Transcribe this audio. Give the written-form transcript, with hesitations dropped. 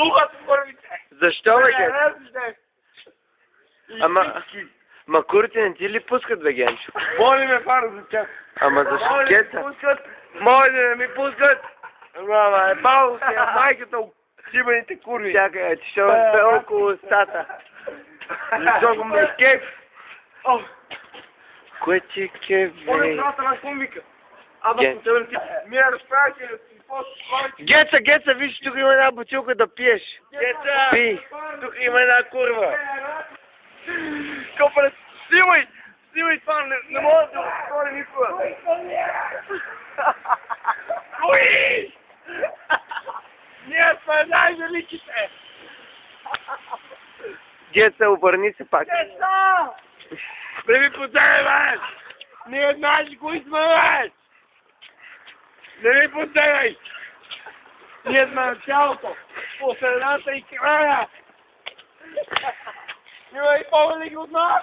Слухат първите. Защо, бе, Геца? Ма курите не ти ли пускат, бе, Генчо? Боли ме фара за тях. Ама защо, Геца? Моля да не ми пускат. Мама, е бал си, майката, шибаните курви. Чакай, ти ще ме бе около устата. Защото ме е кеф. Кое ти е кеф, бе? На кумвика. Абе, по тебе ти ми я разправяйте, Геца, виж, тук има една бутилка да пиеш. Геца, Пи. тук има една курва. Копале, снимай това, не мога да го отворя никога. Кои? Ние сме най-великите. Геца, обърни се пак. Геца! Не ми подсегай, бе! Ние знаеш кои сме, бе! Не ми подсегай! Ние сме на цялото, по средата и края! Има и по-велики от нас!